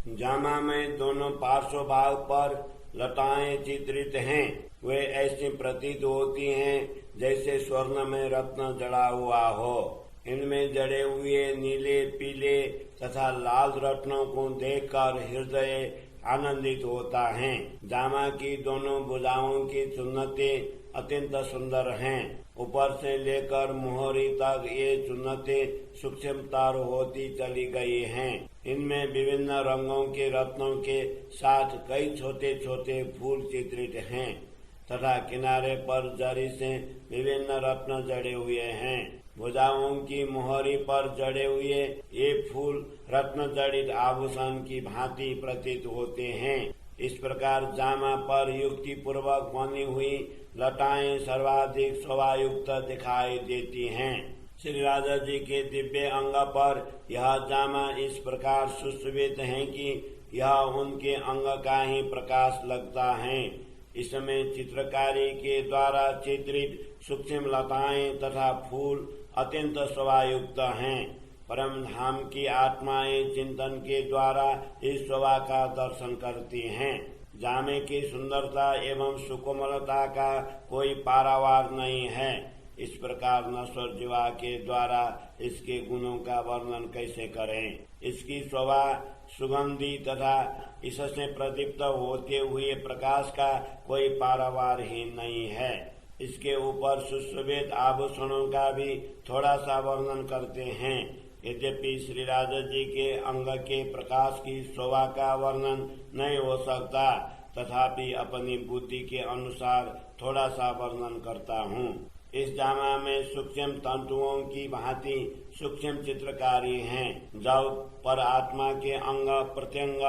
जामा में दोनों पार्श्व भाग पर लताएं चित्रित हैं। वे ऐसी प्रतीत होती हैं जैसे स्वर्ण में रत्न जड़ा हुआ हो। इनमें जड़े हुए नीले, पीले तथा लाल रत्नों को देखकर हृदय आनंदित होता है। जामा की दोनों भुजाओं की चुन्नतें अत्यंत सुंदर हैं। ऊपर से लेकर मोहरी तक ये चुन्नतें सूक्ष्मतर होती चली गई हैं। इनमें विभिन्न रंगों के रत्नों के साथ कई छोटे छोटे फूल चित्रित हैं तथा किनारे पर जरी से विभिन्न रत्न जड़े हुए हैं। भुजाओं की मोहरी पर जड़े हुए ये फूल रत्न जड़ित आभूषण की भांति प्रतीत होते हैं। इस प्रकार जामा पर युक्ति पूर्वक बनी हुई लताएं सर्वाधिक शोभायुक्त दिखाई देती हैं। श्री राजा जी के दिव्य अंग पर यह जामा इस प्रकार सुशोभित है कि यह उनके अंग का ही प्रकाश लगता है। इसमें चित्रकारी के द्वारा चित्रित सूक्ष्म लताएं तथा फूल अत्यंत शोभायुक्त हैं। परम धाम की आत्माएं चिंतन के द्वारा इस शोभा का दर्शन करती हैं। जामे की सुंदरता एवं सुकोमलता का कोई पारावार नहीं है। इस प्रकार नश्वर जीवा के द्वारा इसके गुणों का वर्णन कैसे करें। इसकी शोभा, सुगंधी तथा इससे प्रदीप्त होते हुए प्रकाश का कोई पारावार ही नहीं है। इसके ऊपर सुशोभित आभूषणों का भी थोड़ा सा वर्णन करते हैं। यद्यपि श्री राजा जी के अंग के प्रकाश की शोभा का वर्णन नहीं हो सकता, तथापि अपनी बुद्धि के अनुसार थोड़ा सा वर्णन करता हूँ। इस जामा में सूक्ष्म तंतुओं की भांति सूक्ष्म चित्रकारी हैं। जब पर आत्मा के अंग प्रत्यंग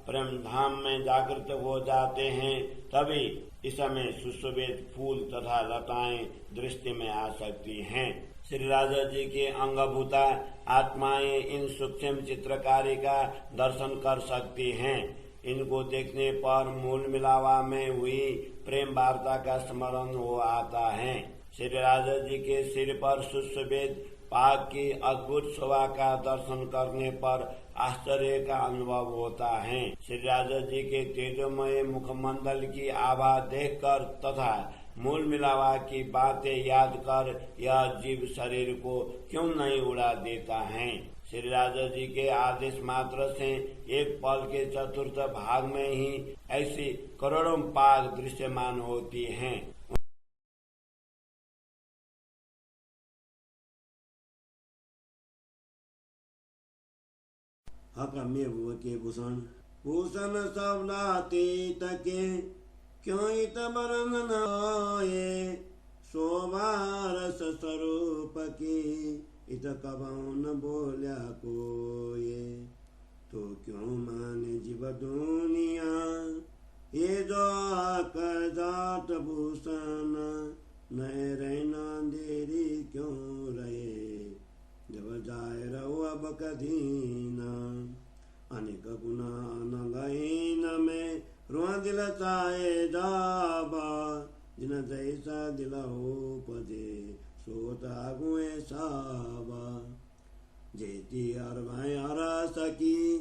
प्रेम धाम में जागृत हो जाते हैं, तभी इसमें सुशोभित फूल तथा लताएं दृष्टि में आ सकती हैं। श्री राजा जी के अंगभूता आत्माएं इन सूक्ष्म चित्रकारी का दर्शन कर सकती हैं। इनको देखने पर मूल मिलावा में हुई प्रेम वार्ता का स्मरण हो आता है। श्री राजा जी के सिर पर सुशोभित पाग की अद्भुत शोभा का दर्शन करने पर आश्चर्य का अनुभव होता है। श्री राजा जी के तेजोमय मुखमंडल की आभा देखकर तथा मूल मिलावा की बातें याद कर यह जीव शरीर को क्यों नहीं उड़ा देता है। श्री राजा जी के आदेश मात्र से एक पल के चतुर्थ भाग में ही ऐसी करोड़ों पाग दृश्यमान होती हैं। हकम्य के भूषण भूषण शब्दातीत के क्यों इत वर्णन आए। शोभा रस स्वरूप की इत कबहु न बोल्या कोये। तो क्यों माने जीव दुनिया ये जो जात भूषण नए रहना देरी क्यों रहे। जब जाए रहो अब कदीना अनेक गुना न गईन में रुआ दिल चाहे जाबा। जिन जैसा दिल हो पदे सोता गुए साबा। जेती हर भाई हरा सकी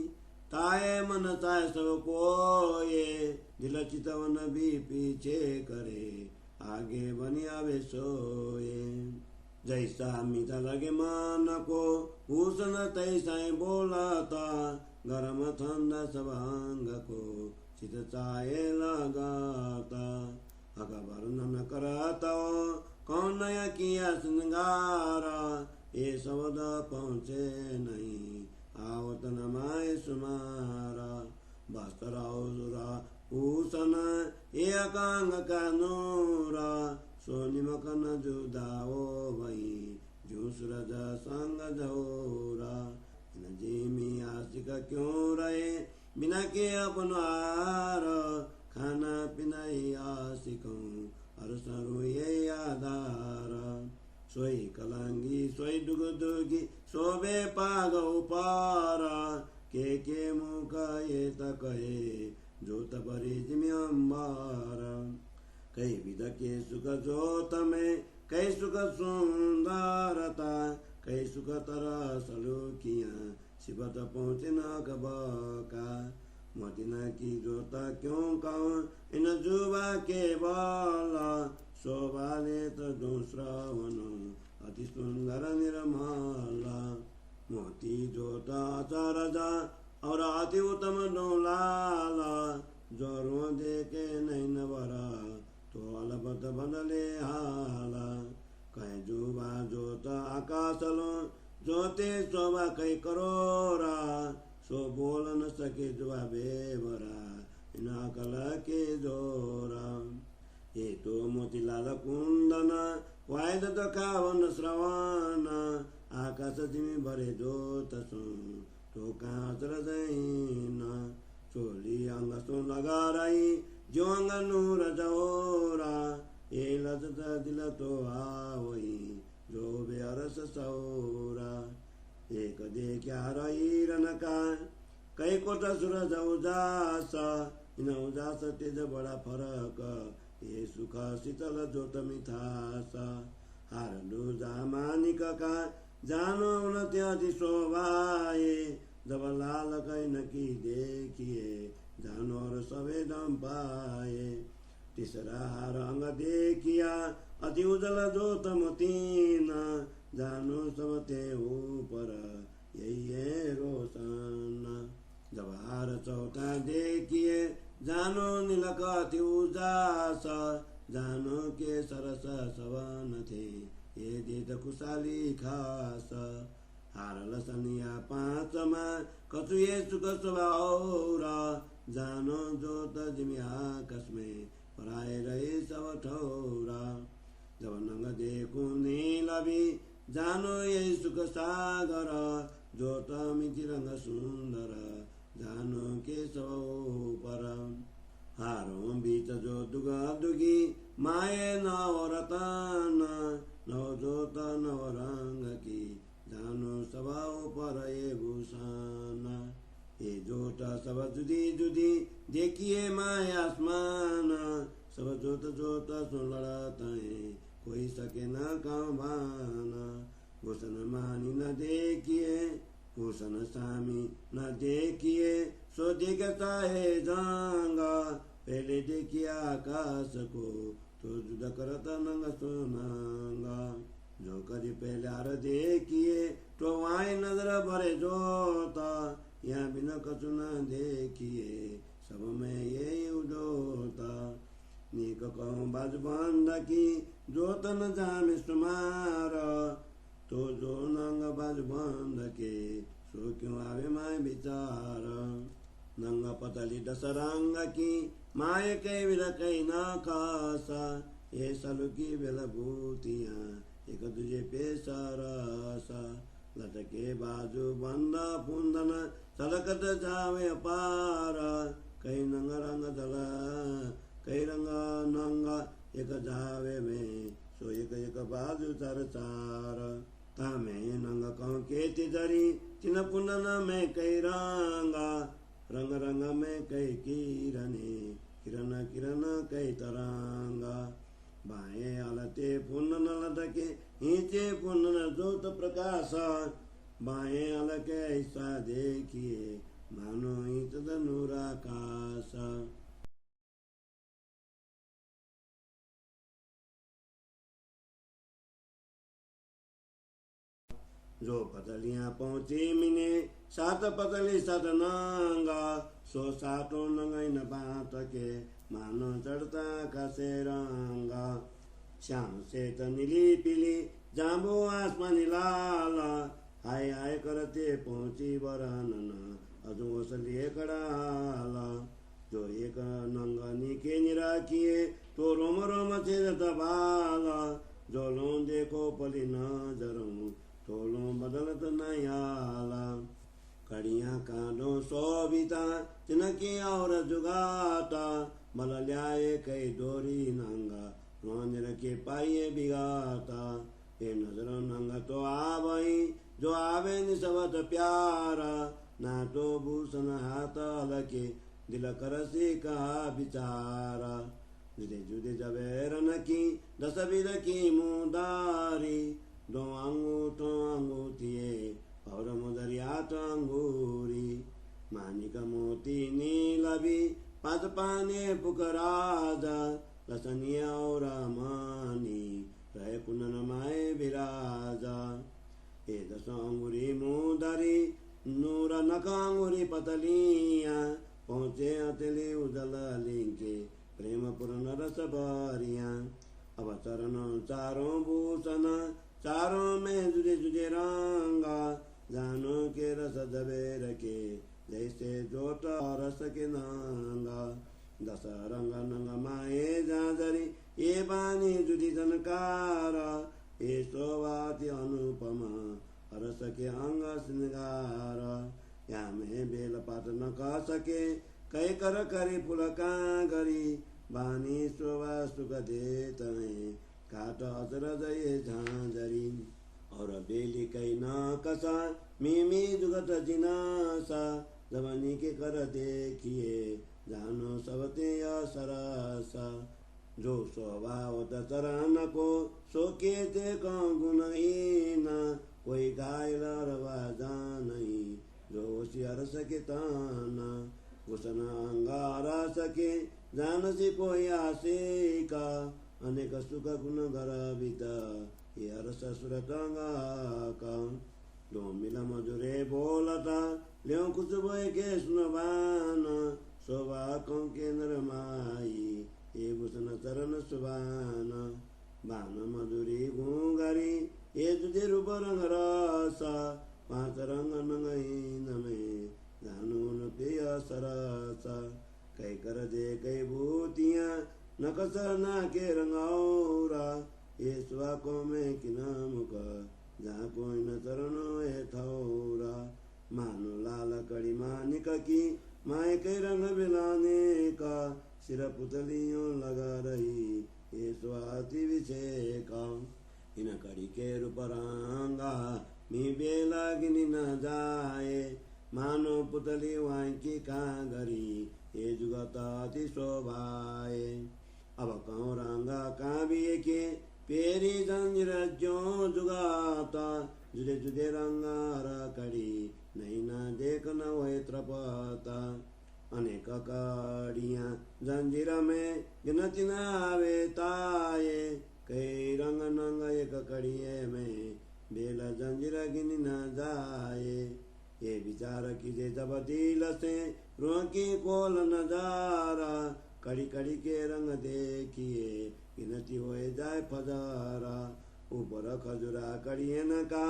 ताए मन चाहे सब कोये। दिल चितवन भी पीछे करे आगे बनी आवे सोए। जैसा मीठा लगे मान को भूषण तैसा बोला था। गरम ठंडा सब अंग को चित चाहे लगाता। अग वर्णन कराता कौन नया किया श्रृंगारा। ये शब्द पहुँचे नहीं आवत न माए सुमारा। वस्त्राउरा भूषण ये अकांग का नूरा। सोनिमक न जुदाओ वही जो सूरज संग झोरा। न जिमी आशिक क्यों रहे बिना के अपनार। खाना पीना ही आशिकों हर सरू ये आधार। सोई कलांगी सोई डुगडुगी सोबे पाग उपारा। के मुख ये तकहे जो तबरी जिमी अम्बारा। कई विध के सुख जोत में कई सुख सुंदरता। कई सुख तरह सलूकियाँ सिबत पहुँचे न कबका मदिना की जोता क्यों कहूँ इन जुबा के बाला शोभाले तो जो श्रवण अति सुंदर निर्मला मोती जोता चरजा और अति उत्तम डोलाला जोरों देखे नैन बरा तो अलबत बदले हाला कह जुबा जोता आकाशलो जोते शोभा कई करोरा सो बोल न सके जुबा बेवरा इन अकल के जोरा ये तो मोतीलाल कुंदन वायद तो कावन श्रवण आकाश तिमी भरे जोत सो तो काँच रजैन चोली अंग सो लगाराई जो अंग नूर जोरा ये लजत दिल तो आवई जो बेअरस सौरा एक देखा रही रनका कई कोट सूरज उजास इन उजास तेज बड़ा फरक ये सुख शीतल जोत मिठास हार लूजा मानिक का जानो न त्यादि शोभाए जब लाल कैन की देखिए जानो और सवे दम पाए तीसरा रंग देखिया अति उजल जोत मोतीना जानो सबते ऊपर यही है रोशन जब हार चौथा देखिए जानो नीलक अति उजास जानो के सरस सवन थे ये देत खुशाली खास हार लसनिया पाँचमा कछु ये सुख स्वभावरा जानो जोत जिमी आकाश में पराए रहे सब ठौरा जब नंग देखो नीलभी जानो ये सुख सागर जोत मिति रंग सुंदर जानो के सब पर हारों बीच जो दुगा दुगी माये नव रतन नव जोत नव रंग की जानो सभाओ पर ये भूषण ये जोत सब जुदी जुदी देखिए माय आसमान सब जोत जोत सुन लड़ता है कोई सके न काबाना भूषण मानी न देखिए भूषण स्वामी न देखिए सो देखता है जांगा पहले देखिए आकाश को तो जुदा करता नंगा सुनांगा जो करी पहले आर देखिए तो वाई नजर भरे जोता यहाँ बिना कछु न देखिए सब में ये उजोता नीक कहूँ बाज बंद की जोत न जामे सुमार तो जो नंग बाज बंद के सो क्यों आवे माय विचार नंग पतली दस रंग की माय के विर कई न कासा ये सलु की बेलभूतियाँ एक तुझे पेशरसा लटके बाजू बंदा पुंदन सलकत जावे पार कई नंग रंग दल कई रंग नंग एक जावे में सो एक बाजू चार चार तामे नंग कौं के तिजरी तिन पुंदन में कई रंगा रंग रंग में कई किरने किरण किरण कई तरंगा बाएं अलते पुनन लटके नीचे पुनन जोत प्रकाश बाएं अलके ऐसा देखिए मानो ईत धनुराकाश जो पतलियाँ पहुँची मिने सात पतली सात नंगा सो सातों नंगई न बात के मानो चढ़ता का से रंगा श्याम से नीली पीली जाम्बू आसमानी लाला हाय हाय करते पहुँची बरनन अजोसलिए कड़ाला जो एक नंगनी के निराकिए तो रोम रोम से दबाला जो लो देखो पली नजरों तोलों बदलत नयाला कड़ियाँ कांडो सोबिता तिनकी और जुगाता बल ल्याए कई डोरी नंगा रोंदर के पाइए बिगाता ये नजर नंगा तो आवई जो आवे निसवत प्यारा ना तो भूषण हाथ लके दिल कर से कहा बिचारा जुदे जुदे जबेरन की दस बिद की मुदारी दो अंगूठिए और मुदरियात अंगूरी मानिक मोती नीलभी पद पाने पुकराजा रसनिया और मानी रहे कुनन माए विराजा ए दस अंगुरी मुदरी नूर नकांगुरी पतलिया पहुँचे अतली उदल लिंके प्रेम पूर्ण रस बारिया अब चरण चारों भूषण चारों में जुजे जुजे रंगा जानो के रस दबे रखे जैसे जोत रस के नांगा दस रंग नंग माए जाजरी ये बानी जुदी जनकारा ये शोभाति अनुपमा रस के अंग श्रृंगारा या में बेल पात न का सके कई कर करी पुलका गरी बानी शोभा सुख दे तमें काट अजरज ये झांझरी और बेली कई न कसा मिमी जुगत जिनासा जवानी के कर देखिए जानो सबते सरसा जो स्वभाव चरण को सोके ते गुणहीन कोई गाय लरवा नहीं जो सियर सके ताना घुसन अंगारा सके जान से कोई आसे का अनेक सुख गुण गरबिता ये हरस सुरतंगा का दो मिला मधुरे बोलता ल्यों कुछ बोए के सुनवान शोभा कौं के नरमाई ये भूषण चरण सुबान बान मधुरी गुंगरी ये तुझे रूप रंग रसा पांच रंग नंगहीन में जानून प्रिय सरसा कई कर दे कई भूतियां न कसर ना के रंगौरा ये स्वा को में किना मुका जहाँ कोई न चरणों है थौरा मानो लाल कड़ी मानिक की माए के रंग बिलाने का सिर पुतलियों लगा रही ये स्वाति विषय का इन कड़ी के रूप रंगा मी बेला गिनी न जाए मानो पुतली वांकी कांगरी ये जुगताति शोभाए अब कौं रंगा काव्य के पेरी जंजीर जो जुगाता जुदे जुदे रंगार कड़ी नहीं न देख न वह त्रपता अनेक कड़ियां जंजीर में गिनती न आवे ताये कई रंग नंग एक कड़िए में बेला जंजीर गिनी न जाए ये विचार कीजे जब दिल से रोकी कोल नजारा कड़ी कड़ी के रंग देखिए गिनती हो जाए फजारा ऊपर खजुरा कड़िए न का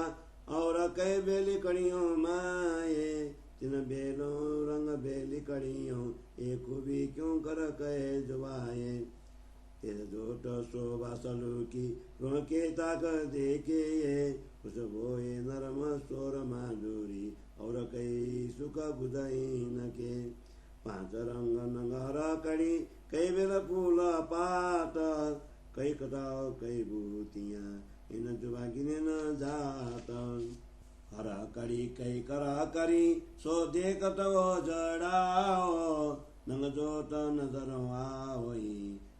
और कई बेली कड़ियों माए तिन बेलो रंग बेली कड़ियों एक भी क्यों कर कहे जुबाए तेरे जोट शोभा सलूकी रोके ताक देखे ये उस बोए नरम सोर माधुरी और कई सुख बुझाइन के पांच रंग नंगारा कड़ी कई बेल फूल पात कई कटाओ कई भूतियां इन जुबा गिने न जात हरा कड़ी कई करा करी सो देखत वो जड़ाओ नंग जोत नजर आवई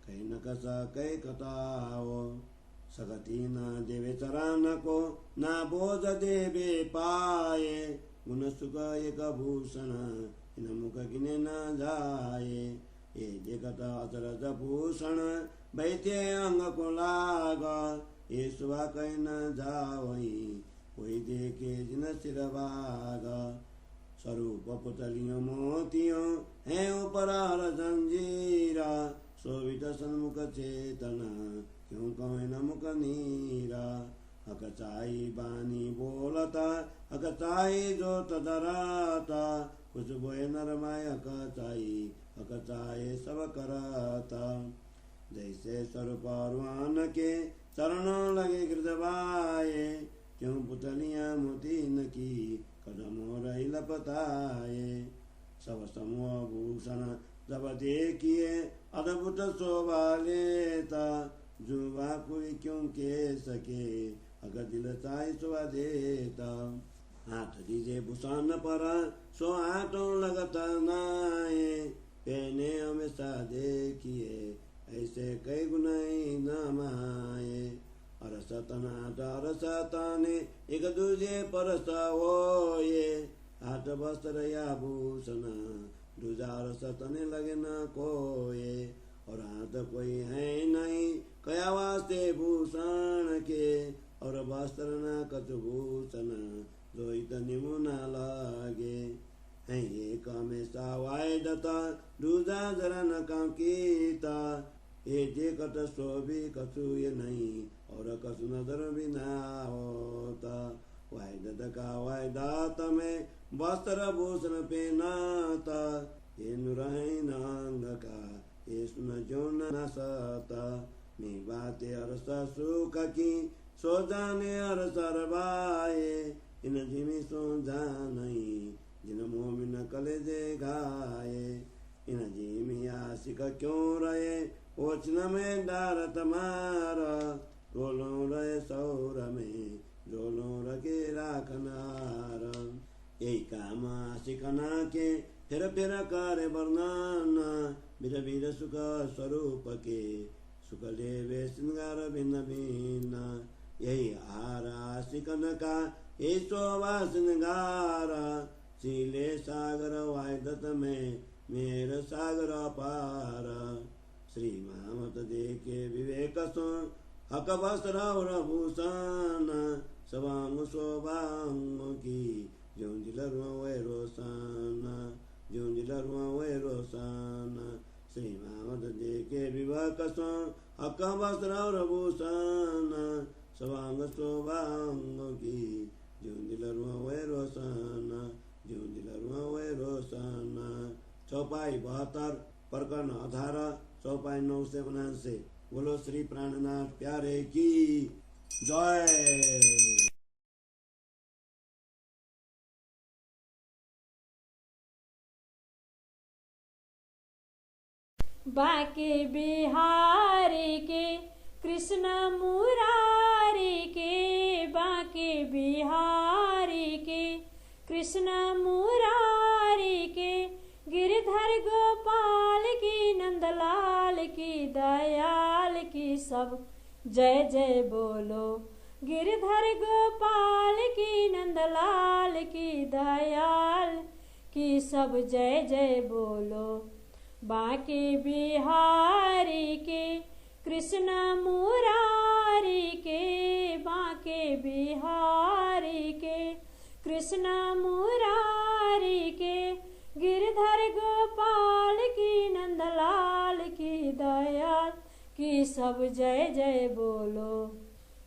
कई न कसा कई कटाओ सगती न देवे चरान को ना बोझ देवे पाए गुण सुख एक भूषण इन मुख गिने न जाए ये देखत अचरज भूषण बैठे अंग को लागा ये सुबह कहीं न जावई कोई देखे जिन सिरवागा स्वरूप पुतलियों मोतियों है ऊपर जंजीरा शोभित सन्मुख चेतना क्यों कहे न मुख नीरा अकचाई बानी बोलता अकचाई जो तदराता कुछ बोए नरमाय अकचाई सब कराता जैसे स्वरूपवान के चरणों लगे गिरदवाए क्यों पुतलियां मोती न की कदमों रही लपताए सब समूह भूषण जब देखिए अद्भुत शोभा लेता जुबा कोई क्यों के सके अगर दिल चाहे सुबह देता हाथ दीजे भूषण पर सो हाथों लगता नाए पहने हमेशा देखिए ऐसे कई गुनाई न माए और સતના ચાર સતાને એક દૂજે પરસ હોયે આઠ વસ્ત્ર आभूषण दूजार सतने लगे न कोये और हाथ कोई है नहीं कया वास्ते भूषण के और वस्त्र न कछ भूषण जोइत निमुना लागे है एक हमेशा वाय दता दूजा जरा न काम कीता ये जे कट सो भी कछु ये नहीं और कछु नजर भी ना होता वायद का वायदात में वस्त्र भूषण पहनाता ये नुरहीनांग का ये सुन जो न सता मैं बातें अरस सुख की सो जाने अर सरबाए इन जिमी सो नहीं जिन मोमिन कलेजे गाए इन जिमी आशिक क्यों रहे ओचन में डार तुम्हारा रोलो रहे सौर में रोलो रखे राखनार यही काम आशिकना के फिर कार्य वर्णन बीर बीर सुख स्वरूप के सुख लेवे श्रृंगार भिन्न भिन्न यही आहार आशिकन का ये शोभा श्रृंगार शीले सागर वायदत में मेर सागर पार श्री मामत देखे विवेक सो हक वस्त्र और भूषण सवांग शोभांग की जोंजिलरुआ वे रोशन जोंजिलरुआ वे रोशन श्री मामत देखे विवेक सो हक वस्त्र और भूषण सवांग शोभांग की जोंजिलरुआ वे रोशन जोंजिलरुआ वे रोशन चौपाई 72 प्रकरण 18 चौपाई 9 से 79 बोलो श्री प्राणनाथ प्यारे की जय। बाके बिहारी के कृष्ण मुरारी के बाके बिहारी के कृष्ण मुरारी के गिरधर गोपाल की नंदलाल की दयाल की सब जय जय बोलो गिरधर गोपाल की नंदलाल की दयाल की सब जय जय बोलो बाके बिहारी के कृष्ण मुरारी के बाके बिहारी के कृष्ण मुरारी के गिरधर गोपाल की नंदलाल की दयाल की सब जय जय बोलो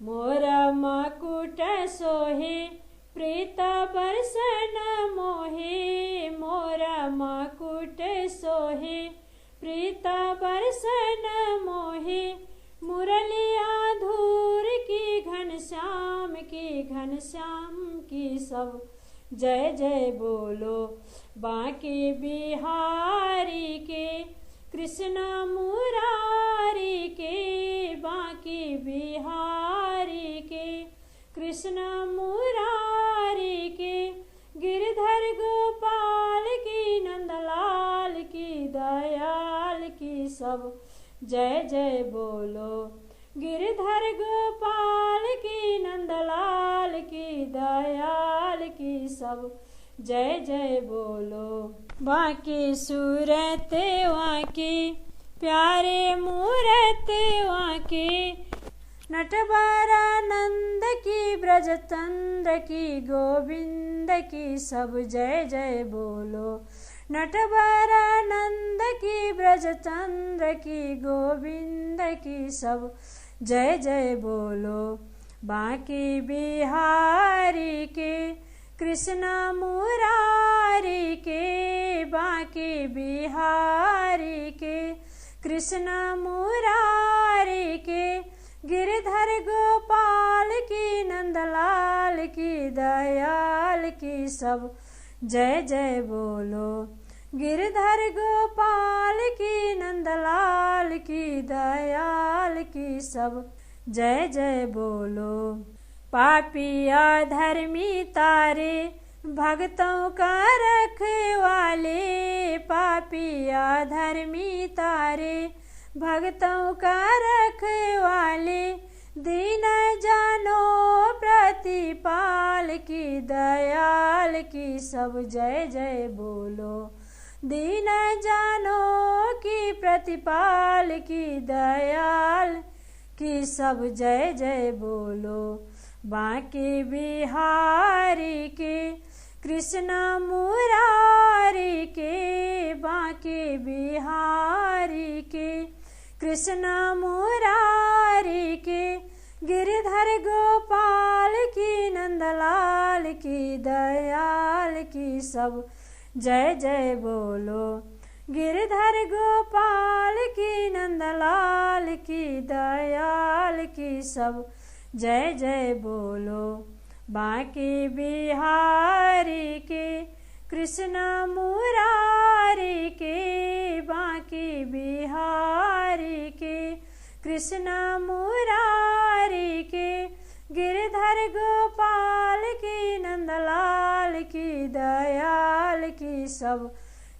मोरा मकुट सोहे प्रीत बरसन मोहे मोरा मकुट सोहे प्रीत बरसन मोहे मुरलिया धूर की घनश्याम की सब जय जय बोलो बाके बिहारी के कृष्ण मुरारी के बाके बिहारी के कृष्ण मुरारी के गिरधर गोपाल की नंदलाल की दयाल की सब जय जय बोलो गिरधर गोपाल की नंदलाल की दयाल की सब जय जय बोलो बाकी सूरत वाके प्यारे मूरत वाके नटवरानंद की ब्रजचंद्र की गोविंद की सब जय जय बोलो नटवरानंद की ब्रजचंद्र की गोविंद की सब जय जय बोलो बाकी बिहारी के कृष्ण मुरारी के बाके बिहारी के कृष्ण मुरारी के गिरधर गोपाल की नंदलाल की दयाल की सब जय जय बोलो गिरधर गोपाल की नंदलाल की दयाल की सब जय जय बोलो पापिया धर्मी तारे भक्तों का रखवाले पापिया धर्मी तारे भक्तों का रखवाले दीन जानो प्रतिपाल की दयाल की सब जय जय बोलो। दीन जानो की प्रतिपाल की दयाल की सब जय जय बोलो। बांके बिहारी के कृष्ण मुरारी के, बांके बिहारी के कृष्ण मुरारी के, गिरधर गोपाल की नंदलाल की दयाल की सब जय जय बोलो। गिरधर गोपाल की नंदलाल की दयाल की सब जय जय बोलो। बांके बिहारी के कृष्ण मुरारी के, बांके बिहारी के कृष्ण मुरारी के, गिरधर गोपाल की नंदलाल की दयाल की सब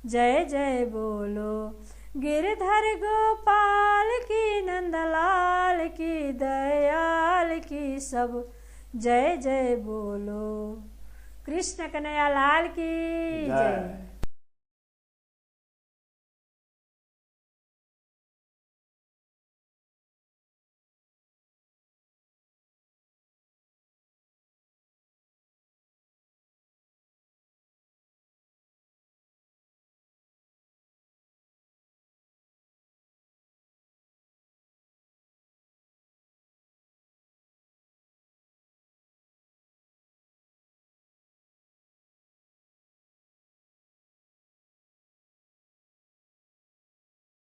जय जय बोलो। गिरधर गोपाल की नंदलाल की दयाल की सब जय जय बोलो। कृष्ण कन्हैया लाल की जय।